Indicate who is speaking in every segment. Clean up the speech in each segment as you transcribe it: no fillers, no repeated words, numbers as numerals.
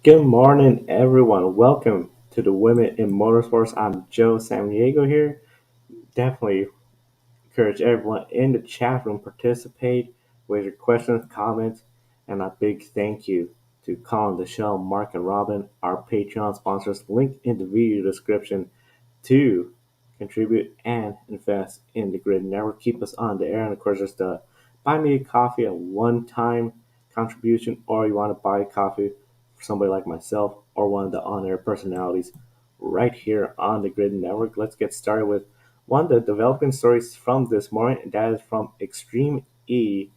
Speaker 1: Good morning, everyone. Welcome to the Women in Motorsports. I'm Joe Samaniego here. Definitely encourage everyone in the chat room participate with your questions, comments, and a big thank you to Colin, Michelle, Mark, and Robin, our Patreon sponsors. Link in the video description to contribute and invest in the grid network. Keep us on the air, and of course, there's the buy me a coffee, a one-time contribution, or you want to buy coffee for somebody like myself or one of the on-air personalities right here on the grid network. Let's get started with one of the developing stories from this morning, and that is from Extreme E.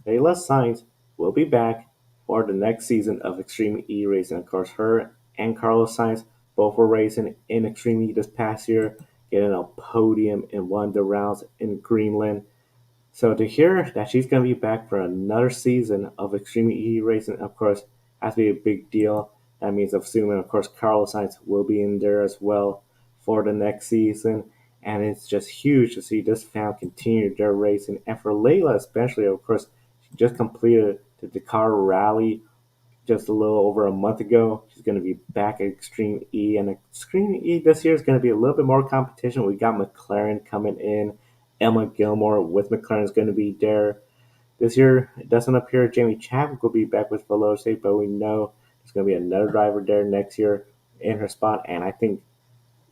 Speaker 1: Layla Sainz will be back for the next season of Extreme E Racing. Of course, her and Carlos Sainz both were racing in Extreme E this past year, getting a podium in one of the rounds in Greenland. So to hear that she's going to be back for another season of Extreme E Racing, of course, has to be a big deal. That means, assuming, of course, Carlos Sainz will be in there as well for the next season. And it's just huge to see this family continue their racing. And for Layla, especially, of course, she just completed the Dakar Rally just a little over a month ago. She's going to be back at Extreme E, and Extreme E this year is going to be a little bit more competition. We got McLaren coming in. Emma Gilmore with McLaren is going to be there. This year, it doesn't appear Jamie Chadwick will be back with Velocity, but we know there's going to be another driver there next year in her spot. And I think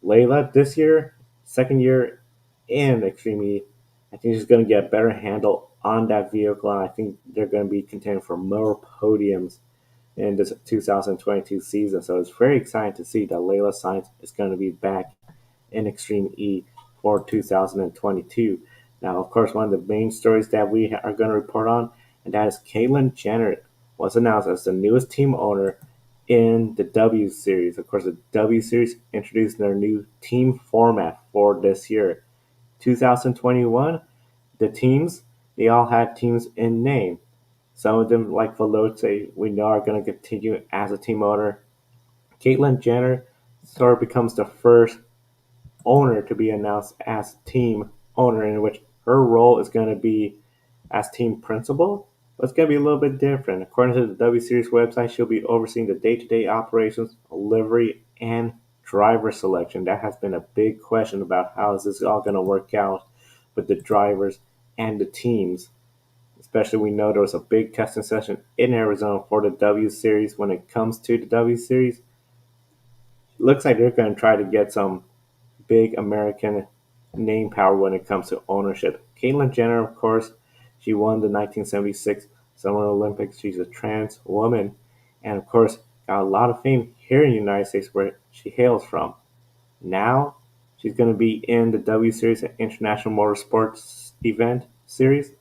Speaker 1: Layla this year, second year in Extreme E, I think she's going to get a better handle on that vehicle, and I think they're going to be contending for more podiums in this 2022 season. So it's very exciting to see that Layla Sainz is going to be back in Extreme E for 2022. Now, of course, one of the main stories that we are going to report on, and that is Caitlyn Jenner was announced as the newest team owner in the W Series. Of course, the W Series introduced their new team format for this year. 2021, the teams, they all had teams in name. Some of them, like Veloce, we know are going to continue as a team owner. Caitlyn Jenner sort of becomes the first owner to be announced as team owner, in which her role is going to be as team principal. But it's going to be a little bit different. According to the W Series website, she'll be overseeing the day-to-day operations, livery, and driver selection. That has been a big question about how is this all going to work out with the drivers and the teams. Especially, we know there was a big testing session in Arizona for the W Series. When it comes to the W Series, it looks like they're going to try to get some big American name power when it comes to ownership. Caitlyn Jenner, of course, she won the 1976 Summer Olympics. She's a trans woman, and of course, got a lot of fame here in the United States where she hails from. Now, she's going to be in the W Series, an International Motorsports event series,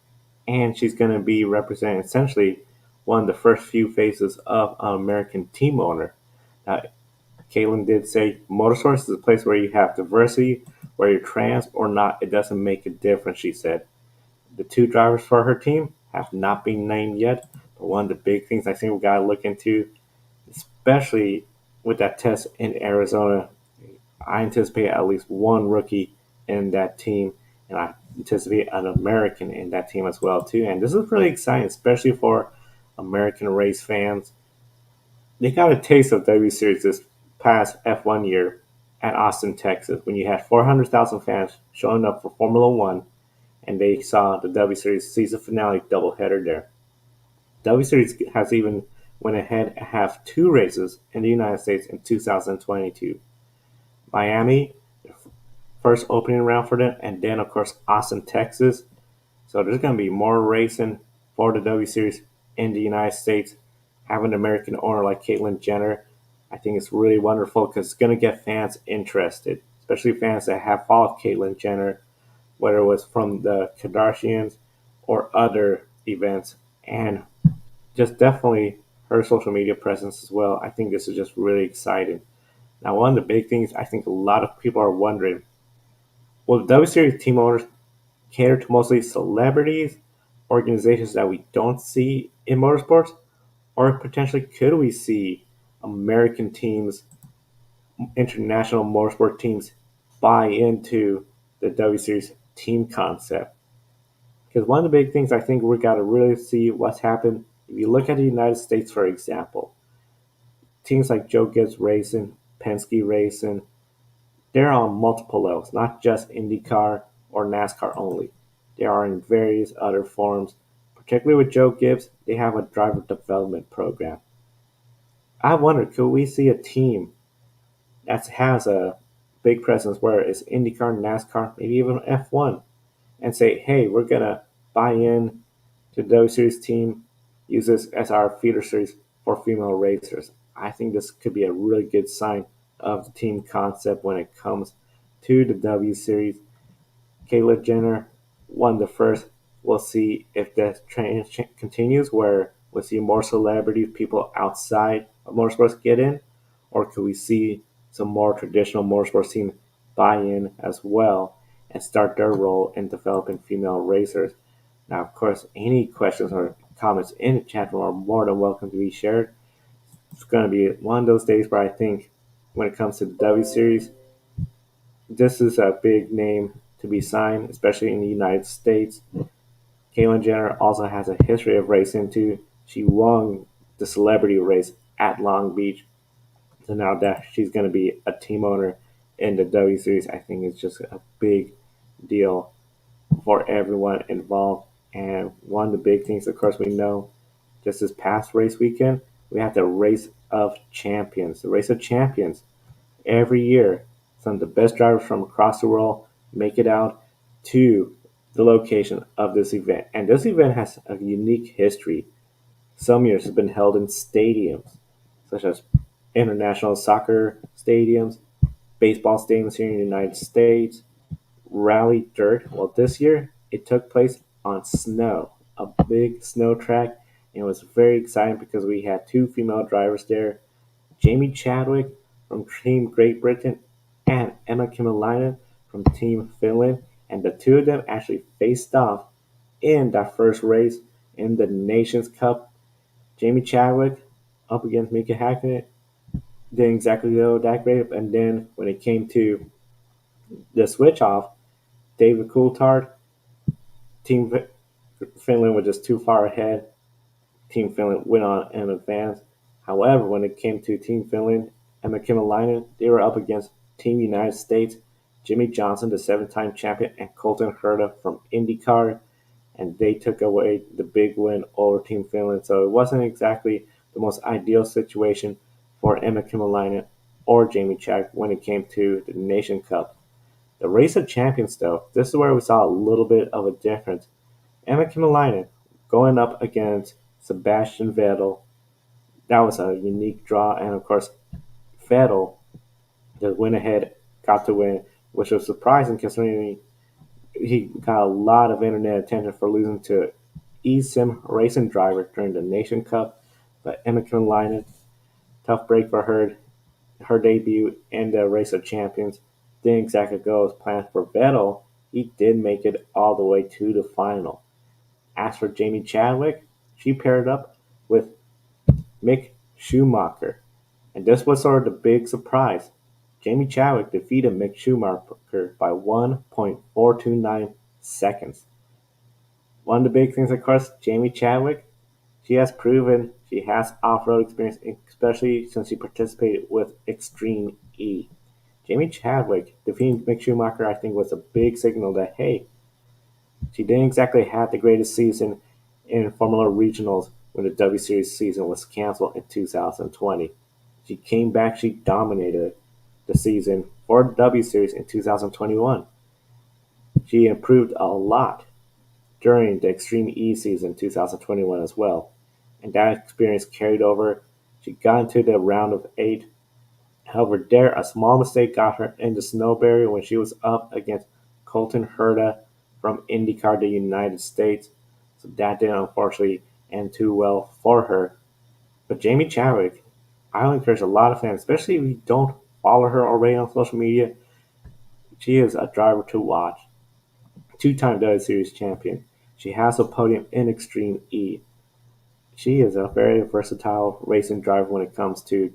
Speaker 1: and she's going to be representing essentially one of the first few faces of an American team owner. Now, Caitlin did say motorsports is a place where you have diversity, where you're trans or not, it doesn't make a difference, she said. The two drivers for her team have not been named yet, but one of the big things I think we got to look into, especially with that test in Arizona, I anticipate at least one rookie in that team, and I anticipate an American in that team as well too. And this is really exciting, especially for American race fans. They got a taste of W Series this past F1 year at Austin, Texas, when you had 400,000 fans showing up for Formula One, and they saw the W Series season finale doubleheader there. W Series has even went ahead and have two races in the United States in 2022. Miami, the first opening round for them, and then of course Austin, Texas. So there's going to be more racing for the W Series in the United States. Having an American owner like Caitlyn Jenner, I think it's really wonderful because it's going to get fans interested, especially fans that have followed Caitlyn Jenner, whether it was from the Kardashians or other events, and just definitely her social media presence as well. I think this is just really exciting. Now, one of the big things I think a lot of people are wondering, will the W Series team owners cater to mostly celebrities, organizations that we don't see in motorsports, or potentially could we see American teams, international motorsport teams buy into the W Series team concept? Because one of the big things I think we got to really see what's happened. If you look at the United States, for example, teams like Joe Gibbs Racing, Penske Racing, they're on multiple levels, not just IndyCar or NASCAR only. They are in various other forms. Particularly with Joe Gibbs, they have a driver development program. I wonder, could we see a team that has a big presence where it's IndyCar, NASCAR, maybe even F1, and say, hey, we're going to buy in to the W Series team, use this as our feeder series for female racers. I think this could be a really good sign of the team concept when it comes to the W Series. Caitlyn Jenner won the first. We'll see if the trend continues, where we'll see more celebrities, people outside of motorsports get in, or could we see some more traditional motorsports teams buy in as well and start their role in developing female racers? Now, of course, any questions or comments in the chat room are more than welcome to be shared. It's going to be one of those days where I think when it comes to the W Series, this is a big name to be signed, especially in the United States. Caitlyn Jenner also has a history of racing too. She won the celebrity race at Long Beach. So now that she's going to be a team owner in the W Series, I think it's just a big deal for everyone involved. And one of the big things, of course, we know just this past race weekend, we had the Race of Champions. The Race of Champions every year, some of the best drivers from across the world make it out to the location of this event. And this event has a unique history. Some years it's been held in stadiums, such as international soccer stadiums, baseball stadiums here in the United States, rally dirt. Well, this year it took place on snow, a big snow track. And it was very exciting because we had two female drivers there, Jamie Chadwick from Team Great Britain and Emma Kymäläinen from Team Finland, and the two of them actually faced off in that first race in the Nations Cup. Jamie Chadwick up against Mika Hakkinen didn't exactly go that great, and then when it came to the switch off, David Coulthard, Team Finland was just too far ahead. Team Finland went on in advance. However, when it came to Team Finland, Emma Kymäläinen, they were up against Team United States, Jimmy Johnson, the seven-time champion, and Colton Herta from IndyCar, and they took away the big win over Team Finland. So it wasn't exactly the most ideal situation for Emma Kymäläinen or Jamie Chadwick when it came to the Nation Cup. The Race of Champions, though, this is where we saw a little bit of a difference. Emma Kymäläinen going up against Sebastian Vettel. That was a unique draw, and of course, Vettel just went ahead, got to win, which was surprising considering he got a lot of internet attention for losing to eSIM racing driver during the Nation Cup. But Emma Kymäläinen, tough break for her. Her debut in the Race of Champions didn't exactly go as planned for Vettel. He did make it all the way to the final. As for Jamie Chadwick, she paired up with Mick Schumacher. And this was sort of the big surprise. Jamie Chadwick defeated Mick Schumacher by 1.429 seconds. One of the big things, of course, Jamie Chadwick, she has proven she has off-road experience, especially since she participated with Extreme E. Jamie Chadwick defeating Mick Schumacher, I think, was a big signal that, hey, she didn't exactly have the greatest season in Formula Regionals when the W Series season was canceled in 2020. She came back, she dominated the season for the W Series in 2021. She improved a lot during the Extreme E season 2021 as well. And that experience carried over. She got into the round of 8. However, there, a small mistake got her in the snow barrier when she was up against Colton Herta from IndyCar, the United States. So that didn't unfortunately end too well for her. But Jamie Chadwick, I would encourage a lot of fans, especially if you don't follow her already on social media, she is a driver to watch. Two-time W Series champion. She has a podium in Extreme E. She is a very versatile racing driver when it comes to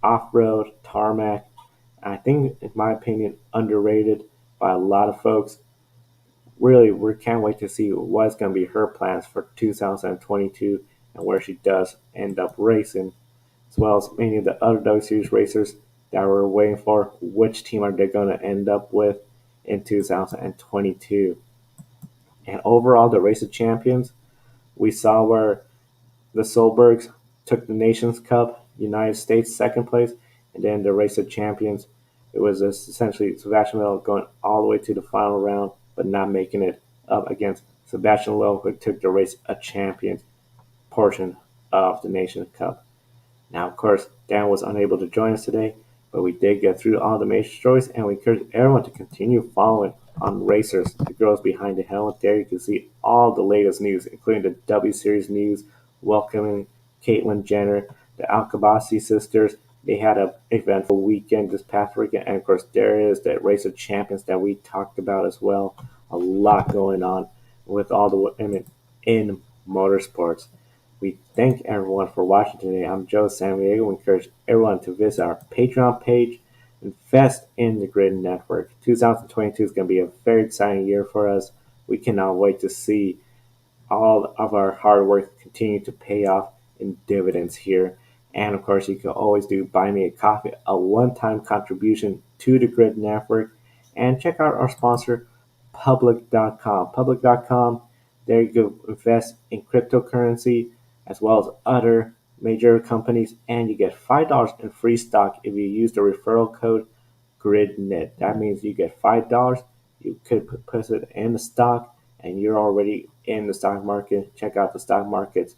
Speaker 1: off-road, tarmac. I think, in my opinion, underrated by a lot of folks. Really, we can't wait to see what's going to be her plans for 2022 and where she does end up racing. as well as many of the other W Series racers that we're waiting for. Which team are they going to end up with in 2022? And overall, the Race of Champions, we saw where the Solbergs took the Nations Cup, United States second place, and then the Race of Champions. It was essentially Sebastian Vettel going all the way to the final round, but not making it up against Sebastian Vettel, who took the Race of Champions portion of the Nations Cup. Now, of course, Dan was unable to join us today, but we did get through all the major stories, and we encourage everyone to continue following on Racers, the girls behind the helmet. There you can see all the latest news, including the W Series news, welcoming Caitlyn Jenner, the Alcabasi sisters. They had an eventful weekend this past weekend, and of course, there is the Race of Champions that we talked about as well. A lot going on with all the women in motorsports. We thank everyone for watching today. I'm Joe San Diego. We encourage everyone to visit our Patreon page, invest in the Grid Network. 2022 is going to be a very exciting year for us. We cannot wait to see all of our hard work continue to pay off in dividends here. And of course, you can always do Buy Me a Coffee, a one-time contribution to the Grid Network. And check out our sponsor, Public.com. Public.com, there you go, invest in cryptocurrency as well as other major companies, and you get $5 in free stock if you use the referral code GRIDnet. That means you get $5. You could put it in the stock, and you're already in the stock market. Check out the stock market's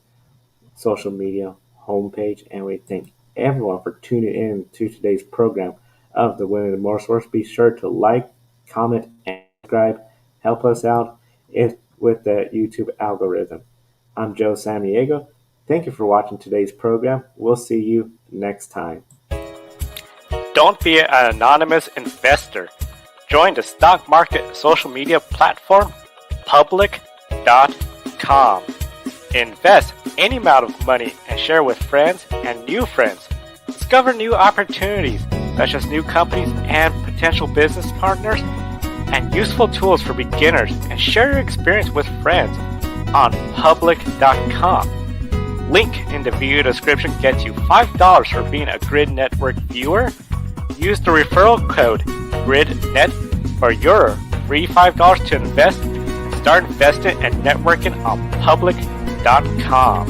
Speaker 1: social media homepage, and we thank everyone for tuning in to today's program of the Women in Motorsports. Be sure to like, comment, and subscribe. Help us out with the YouTube algorithm. I'm Joe San Diego. Thank you for watching today's program. We'll see you next time.
Speaker 2: Don't be an anonymous investor. Join the stock market social media platform, Public.com. Invest any amount of money and share with friends and new friends. Discover new opportunities, such as new companies and potential business partners, and useful tools for beginners, and share your experience with friends on Public.com. Link in the video description gets you $5 for being a Grid Network viewer. Use the referral code GRIDnet for your free $5 to invest and start investing and networking on Public.com.